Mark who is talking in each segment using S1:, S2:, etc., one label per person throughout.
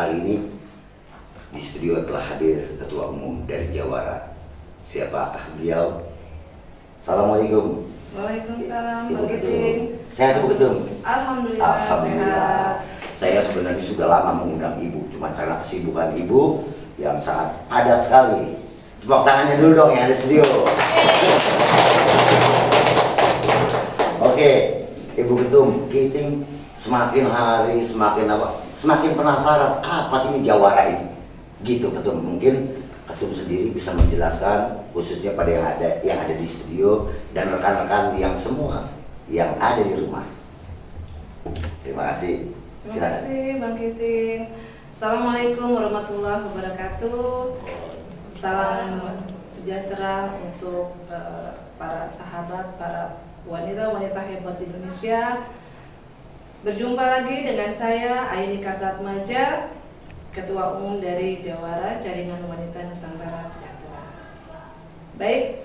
S1: Hari ini di studio telah hadir Ketua Umum dari Jawara. Siapakah beliau? Assalamualaikum.
S2: Waalaikumsalam.
S1: Ibu Ketum. Sehat Ibu Ketum?
S2: Alhamdulillah.
S1: Alhamdulillah. Saya sebenarnya sudah lama mengundang Ibu, cuma karena kesibukan Ibu yang sangat padat sekali. Tepuk tangannya dulu dong yang ada studio. Oke, Ibu Ketum, kita semakin hari semakin penasaran apa sih ini Jawara ini. Gitu Ketum, mungkin Ketum sendiri bisa menjelaskan khususnya pada yang ada di studio dan rekan-rekan yang semua yang ada di rumah. Terima kasih.
S2: Terima kasih Bang Kiting. Assalamualaikum warahmatullahi wabarakatuh. Salam sejahtera untuk para sahabat, para wanita-wanita hebat Indonesia. Berjumpa lagi dengan saya Aini Kartatmaja, Ketua Umum dari Jawara, Jaringan Wanita Nusantara Sejahtera. Baik,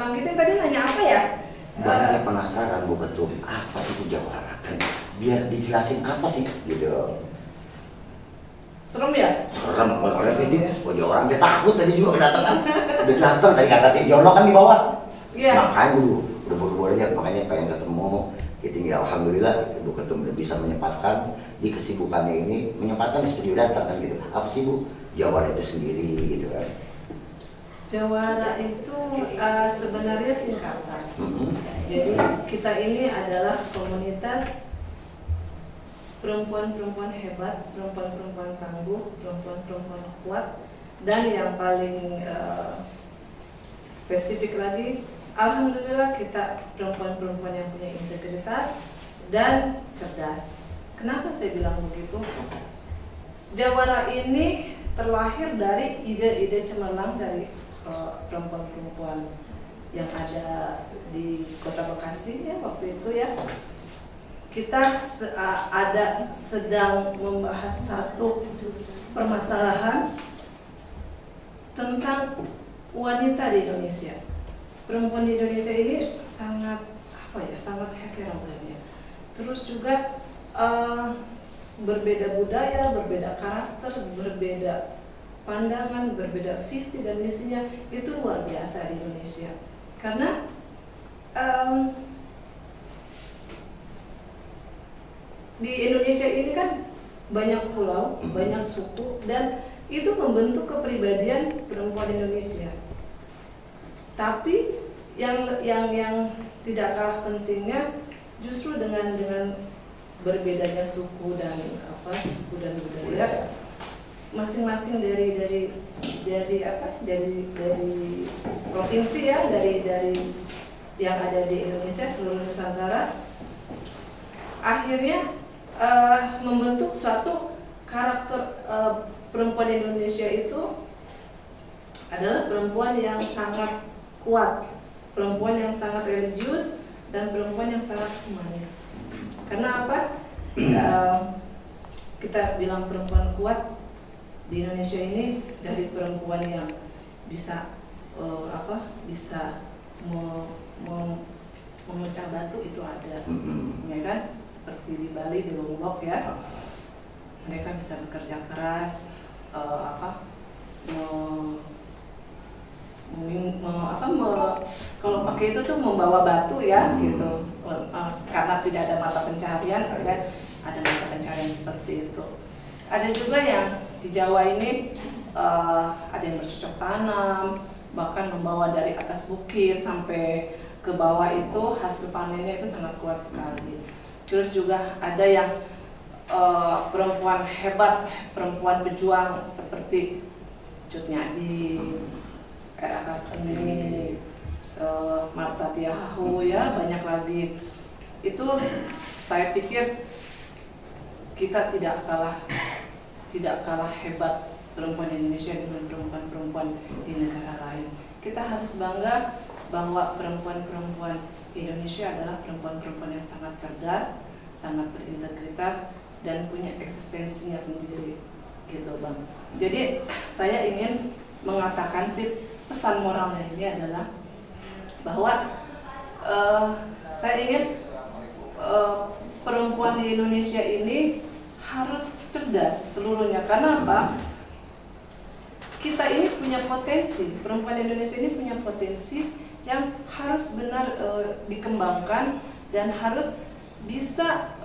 S2: Bang Kiting tadi nanya apa ya?
S1: Banyak yang penasaran Bu Ketum, apa sih itu Jawara? Kan biar dijelasin apa sih gitu.
S2: Serem ya?
S1: Serem, orang itu, Jawara dia takut tadi juga kedatangan. Udah datang dari kata si Jono kan di bawah.
S2: Iya.
S1: Makanya udah buru-buru aja, makanya pengen ketemu. Ya, alhamdulillah Ibu Ketum udah bisa menyempatkan di kesibukannya ini, menyempatkan di studio datang kan gitu. Apa sih Bu? Jawara itu sendiri gitu kan.
S2: Jawara itu sebenarnya singkatan. Jadi kita ini adalah komunitas perempuan-perempuan hebat, perempuan-perempuan tangguh, perempuan-perempuan kuat, dan yang paling spesifik lagi, alhamdulillah kita perempuan-perempuan yang punya integritas dan cerdas. Kenapa saya bilang begitu? Jawara ini terlahir dari ide-ide cemerlang dari perempuan-perempuan yang ada di Kota Bekasi ya waktu itu ya. Kita sedang membahas satu permasalahan tentang wanita di Indonesia. Perempuan di Indonesia ini sangat sangat heterogen. Terus juga berbeda budaya, berbeda karakter, berbeda pandangan, berbeda visi dan misinya, itu luar biasa di Indonesia. Karena di Indonesia ini kan banyak pulau, banyak suku, dan itu membentuk kepribadian perempuan Indonesia. Tapi yang tidak kalah pentingnya justru dengan berbedanya suku dan budaya, masing-masing dari provinsi ya, dari yang ada di Indonesia seluruh Nusantara, akhirnya membentuk suatu karakter perempuan Indonesia itu adalah perempuan yang sangat kuat, perempuan yang sangat religius, dan perempuan yang sangat humanis. Karena apa? Kita bilang perempuan kuat di Indonesia ini dari perempuan yang bisa memecah batu itu ada, ya kan? Seperti di Bali, di Lombok ya, mereka bisa bekerja keras, kalau pakai itu tuh membawa batu ya, gitu, karena tidak ada mata pencaharian, kan? Ada mata pencaharian seperti itu. Ada juga yang di Jawa ini ada yang bercocok tanam, bahkan membawa dari atas bukit sampai ke bawah itu hasil panennya itu sangat kuat sekali. Terus juga ada yang perempuan hebat, perempuan pejuang seperti Cut Nyadi, R.A. Kartini, Marta Tiahahu ya, banyak lagi. Itu saya pikir kita tidak kalah hebat perempuan Indonesia dengan perempuan-perempuan di negara lain. Kita harus bangga bahwa perempuan-perempuan Indonesia adalah perempuan-perempuan yang sangat cerdas, sangat berintegritas, dan punya eksistensinya sendiri, gitu Bang. Jadi saya ingin mengatakan sih, pesan moralnya ini adalah bahwa saya ingin perempuan di Indonesia ini harus cerdas seluruhnya. Karena apa? Kita ini punya potensi, perempuan Indonesia ini punya potensi yang harus benar dikembangkan dan harus bisa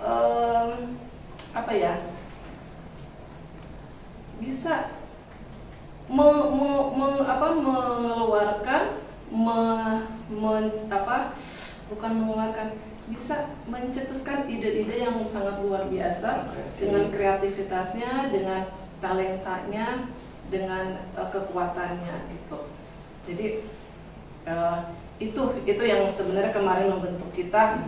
S2: bisa bisa mencetuskan ide-ide yang sangat luar biasa dengan kreativitasnya, dengan talentanya, dengan kekuatannya gitu. Jadi itu yang sebenarnya kemarin membentuk kita.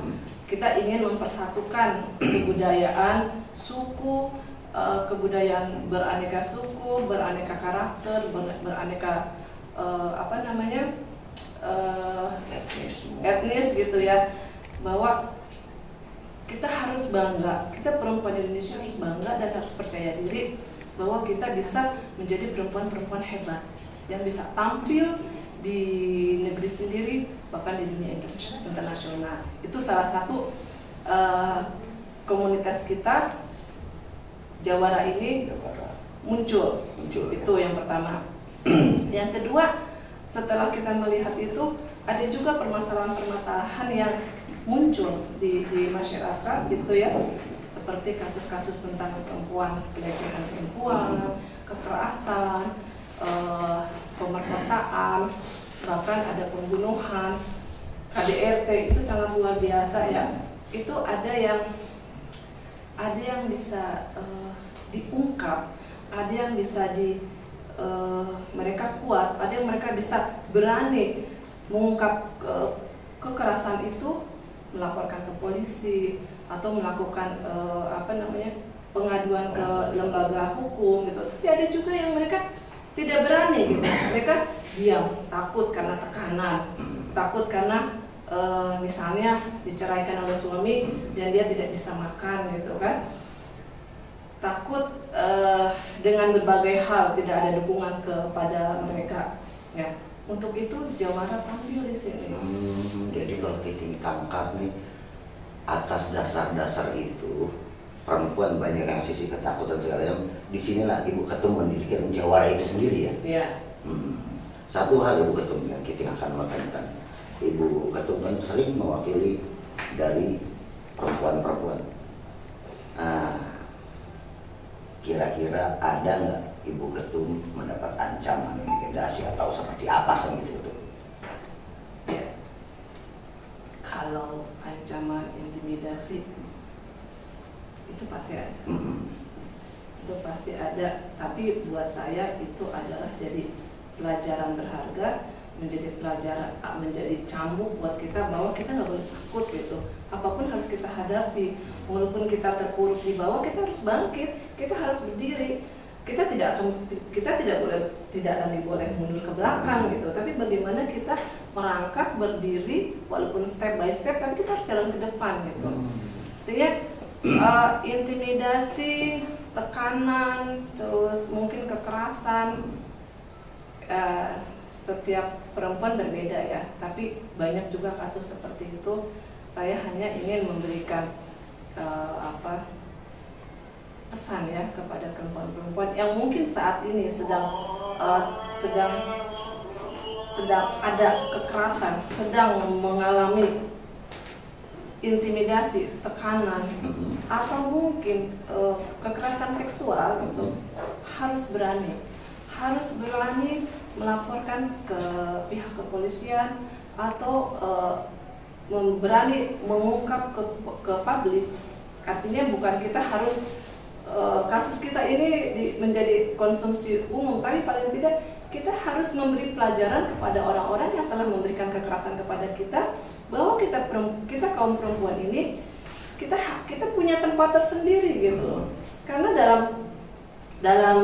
S2: Kita ingin mempersatukan kebudayaan suku, kebudayaan beraneka suku, beraneka karakter, beraneka etnis gitu ya, bahwa kita harus bangga, kita perempuan Indonesia harus bangga dan harus percaya diri bahwa kita bisa menjadi perempuan-perempuan hebat yang bisa tampil di negeri sendiri bahkan di dunia internasional. Itu salah satu komunitas kita, Jawara ini muncul. Itu yang pertama. Yang kedua, setelah kita melihat itu, ada juga permasalahan-permasalahan yang muncul di masyarakat gitu ya, seperti kasus-kasus tentang perempuan, pelecehan perempuan, kekerasan, pemerkosaan, bahkan ada pembunuhan, KDRT. Itu sangat luar biasa ya. Itu ada yang bisa diungkap, ada yang bisa mereka kuat, ada yang mereka bisa berani mengungkap kekerasan itu, melaporkan ke polisi atau melakukan pengaduan ke lembaga hukum gitu. Tapi ada juga yang mereka tidak berani gitu, mereka diam, takut karena tekanan, takut karena misalnya diceraikan oleh suami dan dia tidak bisa makan gitu kan, takut dengan berbagai hal, tidak ada dukungan kepada mereka ya. Untuk itu Jawara tampil di sini.
S1: Jadi kalau kita tangkap nih, atas dasar-dasar itu perempuan banyak yang sisi ketakutan segala macam. Disinilah Ibu Ketum mendirikan Jawara itu sendiri ya.
S2: Iya.
S1: Satu hal Ibu Ketum yang kita akan makankan, Ibu Ketum kan sering mewakili dari perempuan-perempuan. Kira-kira ada nggak Ibu Ketum mendapat ancaman, intimidasi atau seperti apa kan gitu?
S2: Ya. Kalau ancaman intimidasi itu pasti ada. Itu pasti ada, tapi buat saya itu adalah jadi pelajaran berharga, menjadi cambuk buat kita bahwa kita nggak boleh takut gitu. Apapun harus kita hadapi, walaupun kita terpuruk di bawah, kita harus bangkit, kita harus berdiri. Kita tidak boleh mundur ke belakang gitu. Tapi bagaimana kita merangkak, berdiri, walaupun step by step, tapi kita harus jalan ke depan gitu. Jadi intimidasi, tekanan, terus mungkin kekerasan, setiap perempuan berbeda ya, tapi banyak juga kasus seperti itu. Saya hanya ingin memberikan pesan ya kepada perempuan-perempuan yang mungkin saat ini sedang ada kekerasan, sedang mengalami intimidasi, tekanan, atau mungkin kekerasan seksual gitu, harus berani melaporkan ke pihak kepolisian atau berani mengungkap ke publik. Artinya bukan kita harus kasus kita ini menjadi konsumsi umum, tapi paling tidak kita harus memberi pelajaran kepada orang-orang yang telah memberikan kekerasan kepada kita, bahwa kita kaum perempuan ini kita punya tempat tersendiri gitu. Karena dalam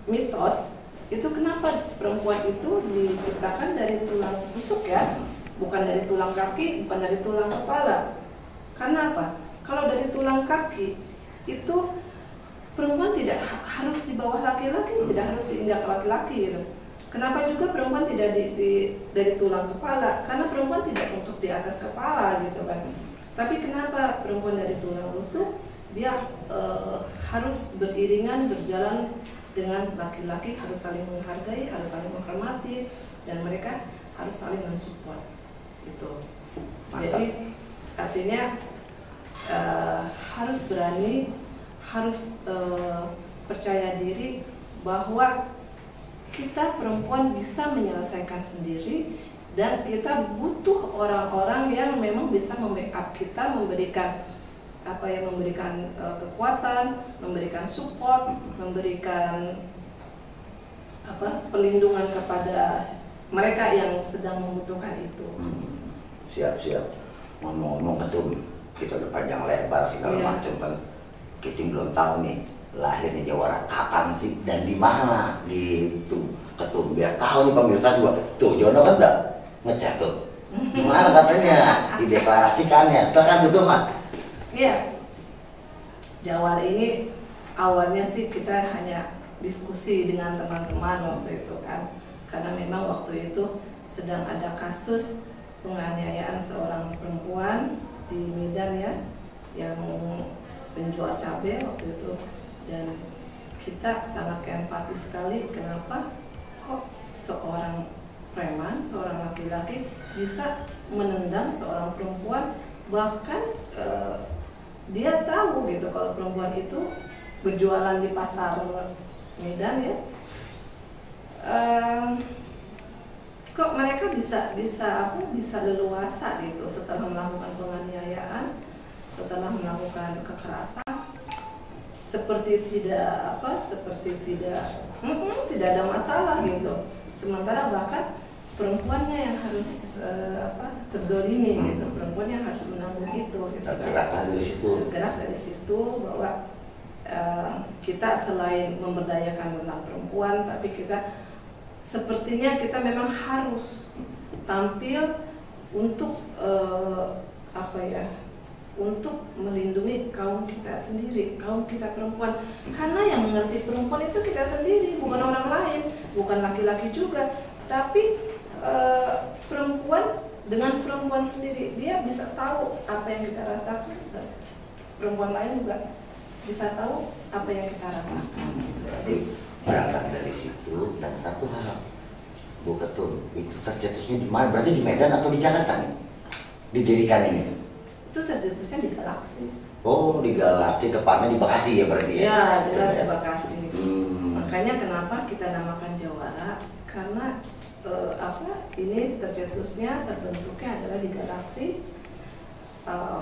S2: mitos itu, kenapa perempuan itu diciptakan dari tulang rusuk ya, bukan dari tulang kaki, bukan dari tulang kepala. Karena apa? Kalau dari tulang kaki itu perempuan tidak harus di bawah laki-laki, tidak harus diinjak laki-laki gitu. Kenapa juga perempuan tidak dari tulang kepala? Karena perempuan tidak untuk di atas kepala gitu kan. Tapi kenapa perempuan dari tulang rusuk? dia harus beriringan berjalan dengan laki-laki, harus saling menghargai, harus saling menghormati, dan mereka harus saling mensupport gitu. Jadi artinya harus berani, harus percaya diri bahwa kita perempuan bisa menyelesaikan sendiri, dan kita butuh orang-orang yang memang bisa membackup kita, memberikan memberikan kekuatan, memberikan support, memberikan perlindungan kepada mereka yang sedang membutuhkan itu.
S1: Siap. Ngomong-ngomong ketum, kita udah panjang lebar segala macam kan. Kita belum tahu nih lahirnya Jawara kapan sih dan di mana gitu ketum, biar tahu nih pemirsa juga. Tuh Jono kan udah ngecek tuh. Gimana katanya dideklarasikannya? Silakan ketum Mas.
S2: Iya. Jawara ini awalnya sih kita hanya diskusi dengan teman-teman waktu itu kan. Karena memang waktu itu sedang ada kasus penganiayaan seorang perempuan di Medan ya, yang penjual cabai waktu itu, dan kita sangat empati sekali kenapa kok seorang preman, seorang laki-laki bisa menendang seorang perempuan, bahkan dia tahu gitu kalau perempuan itu berjualan di pasar Medan ya. Kok mereka bisa leluasa gitu setelah melakukan penganiayaan, setelah melakukan kekerasan, seperti tidak ada masalah gitu. Sementara bahkan perempuannya yang harus terzolimi gitu, perempuan yang harus menanggung itu gitu. Tergerak dari situ bahwa kita selain memberdayakan tentang perempuan, tapi kita sepertinya kita memang harus tampil untuk untuk melindungi kaum kita sendiri, kaum kita perempuan. Karena yang mengerti perempuan itu kita sendiri, bukan orang lain, bukan laki-laki juga, tapi perempuan dengan perempuan sendiri, dia bisa tahu apa yang kita rasakan. Perempuan lain juga bisa tahu apa yang kita rasakan.
S1: Berarti berangkat dari situ, dan satu hal, Bu Ketum, itu tercetusnya di mana? Berarti di Medan atau di Jakarta nih? Didirikan ini?
S2: Itu tercetusnya di Galaksi.
S1: Oh, di Galaksi, tepatnya di Bekasi ya berarti ya?
S2: Ya, jelas di Bekasi. Makanya kenapa kita namakan Jawara? Karena ini tercetusnya, terbentuknya adalah di Galaksi.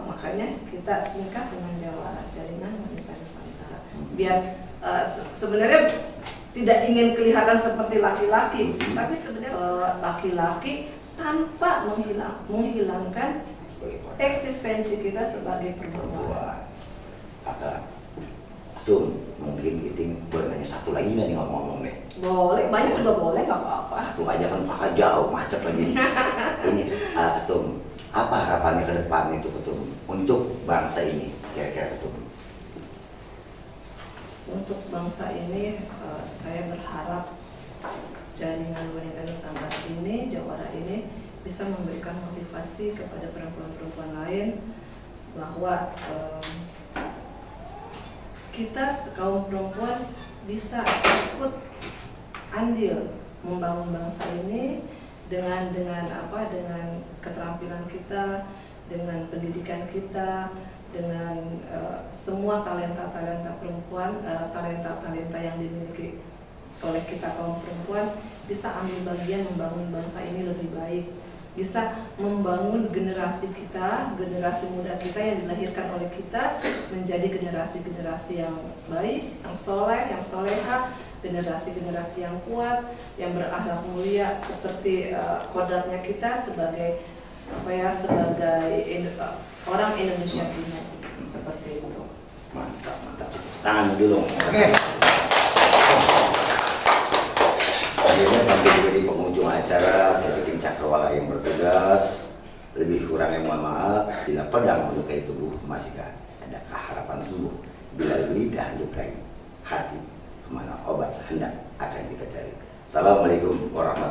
S2: Makanya kita singkat dengan Jawara, Jaringan Wanita Nusantara. Biar sebenarnya tidak ingin kelihatan seperti laki-laki, tapi sebenarnya laki-laki tanpa menghilangkan eksistensi kita sebagai perempuan.
S1: Kata Tum, mungkin kita boleh nanya satu lagi nih ngomong-ngomong deh.
S2: Boleh, banyak juga boleh, nggak apa-apa.
S1: Satu aja kan agak jauh, macet lagi. Ini Ketum, apa harapannya ke depan itu Ketum untuk bangsa ini, kira-kira Ketum?
S2: Untuk bangsa ini, saya berharap Jaringan Wanita Nusantara ini, Jawara ini, bisa memberikan motivasi kepada perempuan-perempuan lain bahwa kita kaum perempuan bisa ikut andil membangun bangsa ini dengan keterampilan kita, dengan pendidikan kita, dengan semua talenta-talenta perempuan, talenta-talenta yang dimiliki oleh kita kaum perempuan, bisa ambil bagian membangun bangsa ini lebih baik, bisa membangun generasi kita, generasi muda kita yang dilahirkan oleh kita menjadi generasi-generasi yang baik, yang soleh, yang soleha, generasi-generasi yang kuat, yang berakhlak mulia seperti kodratnya kita sebagai orang Indonesia Timur, seperti itu.
S1: Mantap. Tangan dulu. Oke. Akhirnya sampai juga di penghujung acara, saya bikin cakrawala yang bertugas. Lebih kurangnya mohon maaf, bila pedang melukai tubuh masih ada harapan sembuh. Bila lidah lukai hati, kemana obat hendak akan kita cari. Assalamualaikum warahmatullahi wabarakatuh.